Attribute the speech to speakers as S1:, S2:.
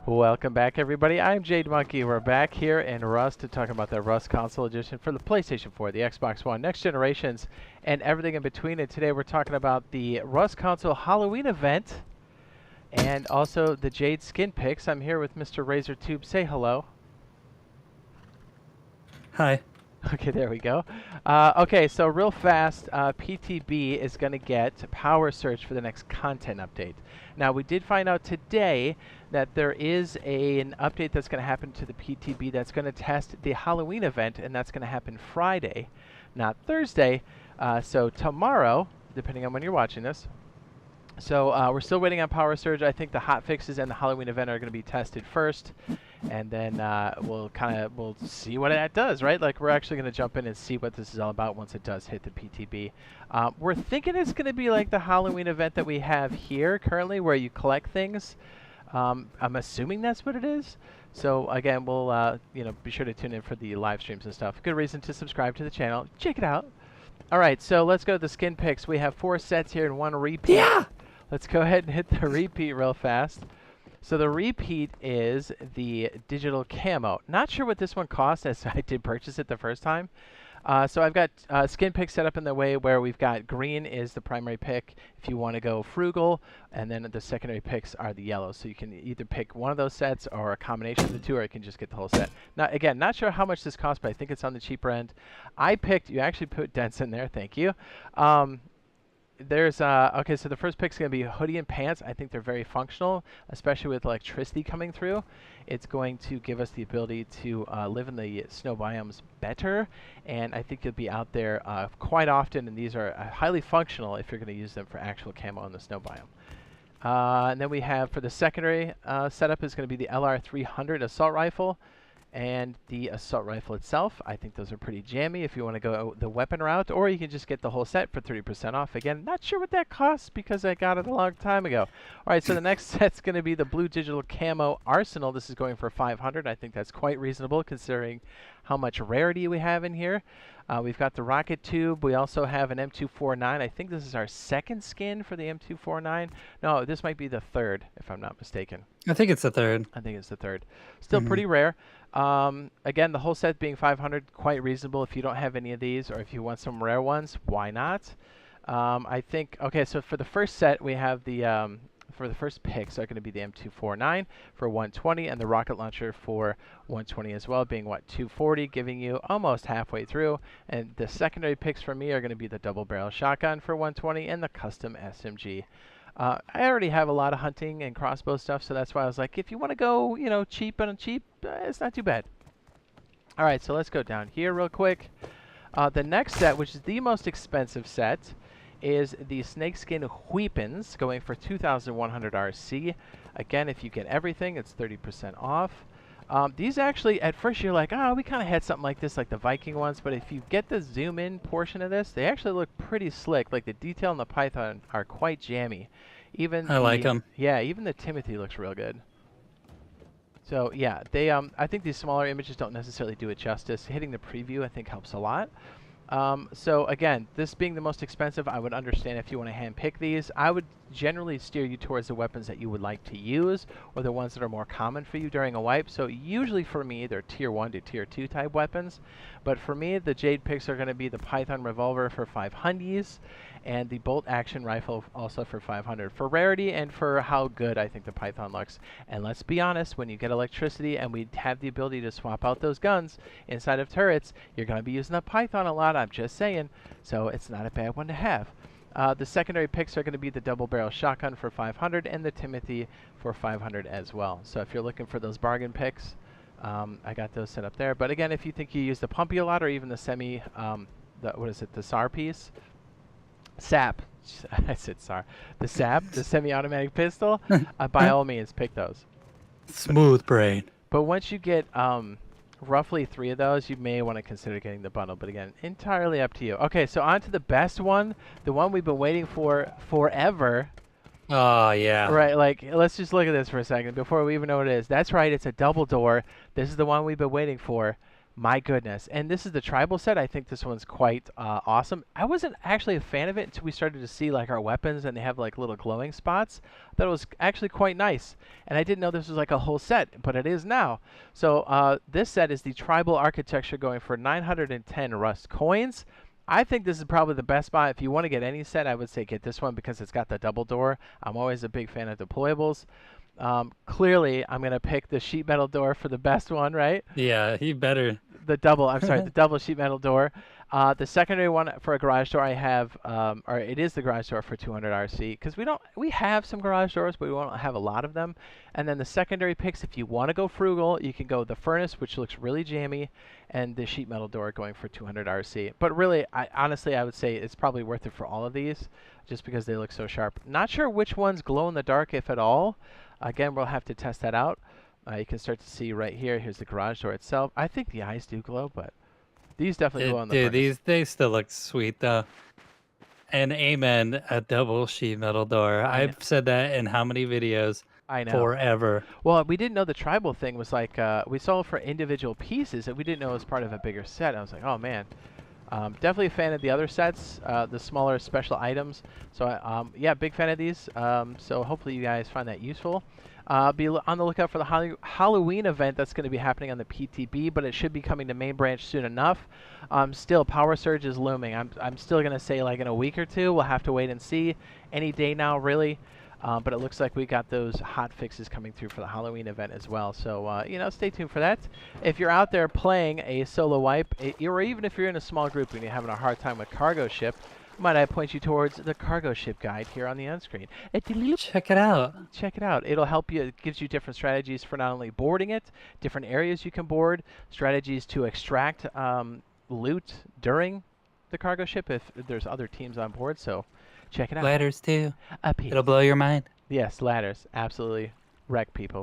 S1: Welcome back, everybody. I'm Jade Monkey. We're back here in Rust to talk about the Rust Console Edition for the PlayStation 4, the Xbox One, Next Generations, and everything in between. And today we're talking about the Rust Console Halloween event and also the Jade skin picks. I'm here with Mr. RazorTube. Say hello.
S2: Hi.
S1: Okay, there we go. Okay, so real fast, PTB is going to get Power Surge for the next content update. Now, we did find out today that there is an update that's going to happen to the PTB that's going to test the Halloween event, and that's going to happen Friday, not Thursday. So tomorrow, depending on when you're watching this. So we're still waiting on Power Surge. I think the hotfixes and the Halloween event are going to be tested first, and then we'll see what that does, right? Like, we're actually going to jump in and see what this is all about once it does hit the PTB. We're thinking it's going to be like the Halloween event that we have here currently, where you collect things. I'm assuming that's what it is. So again, we'll be sure to tune in for the live streams and stuff. Good reason to subscribe to the channel. Check it out. All right, so let's go to the skin picks. We have 4 sets here and 1 repeat.
S2: Yeah.
S1: Let's go ahead and hit the repeat real fast. So the repeat is the digital camo. Not sure what this one costs, as I did purchase it the first time. So I've got skin picks set up in the way where we've got green is the primary pick if you want to go frugal, and then the secondary picks are the yellow. So you can either pick one of those sets or a combination of the two, or you can just get the whole set. Now, again, not sure how much this costs, but I think it's on the cheaper end. I picked, you actually put dents in there, thank you. There's okay, so the first pick's going to be hoodie and pants. I think they're very functional, especially with electricity coming through. It's going to give us the ability to live in the snow biomes better, and I think you'll be out there quite often, and these are highly functional if you're going to use them for actual camo in the snow biome. And then we have, for the secondary setup, is going to be the LR300 assault rifle. And the assault rifle itself, I think those are pretty jammy if you want to go the weapon route, or you can just get the whole set for 30% off. Again, not sure what that costs because I got it a long time ago. All right, so the next set's going to be the blue digital camo arsenal. This is going for 500. I think that's quite reasonable considering how much rarity we have in here. We've got the rocket tube. We also have an M249. I think this is our second skin for the M249. No, this might be the third, if I'm not mistaken.
S2: I think it's the third.
S1: I think it's the third. Still pretty rare. Again, the whole set being 500, quite reasonable. If you don't have any of these, or if you want some rare ones, why not? I think, okay, so for the first set, we have the, for the first picks are going to be the M249 for 120, and the rocket launcher for 120 as well, being, what, 240, giving you almost halfway through. And the secondary picks for me are going to be the double barrel shotgun for 120 and the custom SMG. I already have a lot of hunting and crossbow stuff, so that's why I was like, if you want to go, cheap on cheap, it's not too bad. All right, so let's go down here real quick. The next set, which is the most expensive set, is the Snakeskin Weapons, going for 2,100 RC. Again, if you get everything, it's 30% off. These actually, at first you're like, we kind of had something like this, like the Viking ones, but if you get the zoom in portion of this, they actually look pretty slick. Like, the detail in the Python are quite jammy. Even
S2: I like them.
S1: Yeah, even the Timothy looks real good. So yeah, they I think these smaller images don't necessarily do it justice. Hitting the preview, I think, helps a lot. So again, this being the most expensive, I would understand if you want to hand pick these. I would generally steer you towards the weapons that you would like to use, or the ones that are more common for you during a wipe. So usually for me, they're tier 1 to tier 2 type weapons. But for me, the Jade picks are going to be the Python revolver for 500, and the bolt action rifle also for 500 for rarity and for how good I think the Python looks. And let's be honest, when you get electricity and we have the ability to swap out those guns inside of turrets, you're going to be using the Python a lot, I'm just saying. So it's not a bad one to have. The secondary picks are going to be the double barrel shotgun for 500 and the Timothy for 500 as well. So if you're looking for those bargain picks, I got those set up there. But again, if you think you use the pumpy a lot, or even the semi, the SAR piece, SAP, I said SAR, the SAP, the semi-automatic pistol, by all means, pick those.
S2: Smooth brain.
S1: But once you get roughly 3 of those, you may want to consider getting the bundle. But again, entirely up to you. Okay, so on to the best one, the one we've been waiting for forever.
S2: Oh, yeah.
S1: Right, like, let's just look at this for a second before we even know what it is. That's right, it's a double door. This is the one we've been waiting for. My goodness. And this is the tribal set. I think this one's quite awesome. I wasn't actually a fan of it until we started to see like our weapons and they have like little glowing spots. I thought it was actually quite nice. And I didn't know this was like a whole set, but it is now. So this set is the tribal architecture going for 910 Rust coins. I think this is probably the best buy. If you want to get any set, I would say get this one because it's got the double door. I'm always a big fan of deployables. Clearly, I'm going to pick the sheet metal door for the best one, right?
S2: Yeah, he better.
S1: The double sheet metal door. The secondary one for a garage door I have, or it is the garage door for 200 RC, because we have some garage doors, but we won't have a lot of them. And then the secondary picks, if you want to go frugal, you can go the furnace, which looks really jammy, and the sheet metal door going for 200 RC. But really, honestly, I would say it's probably worth it for all of these, just because they look so sharp. Not sure which ones glow in the dark, if at all. Again, we'll have to test that out. You can start to see right here. Here's the garage door itself. I think the eyes do glow, but these definitely glow on the furnace.
S2: They still look sweet though. And amen, a double sheet metal door. I've said that in how many videos?
S1: I know.
S2: Forever.
S1: Well, we didn't know the tribal thing was like, we saw it for individual pieces, and we didn't know it was part of a bigger set. I was like, oh man. Definitely a fan of the other sets, the smaller special items. So yeah, big fan of these. So hopefully you guys find that useful. Be on the lookout for the Halloween event that's going to be happening on the PTB, but it should be coming to main branch soon enough. Still, Power Surge is looming. I'm still going to say like in a week or two. We'll have to wait and see. Any day now, really. But it looks like we got those hot fixes coming through for the Halloween event as well. So, you know, stay tuned for that. If you're out there playing a solo wipe, or even if you're in a small group and you're having a hard time with cargo ship, might I point you towards the cargo ship guide here on the end screen.
S2: Check it out.
S1: Check it out. It'll help you. It gives you different strategies for not only boarding it, different areas you can board, strategies to extract loot during the cargo ship if there's other teams on board. So check it out.
S2: Ladders too.
S1: Up here.
S2: It'll blow your mind.
S1: Yes, ladders. Absolutely wreck people with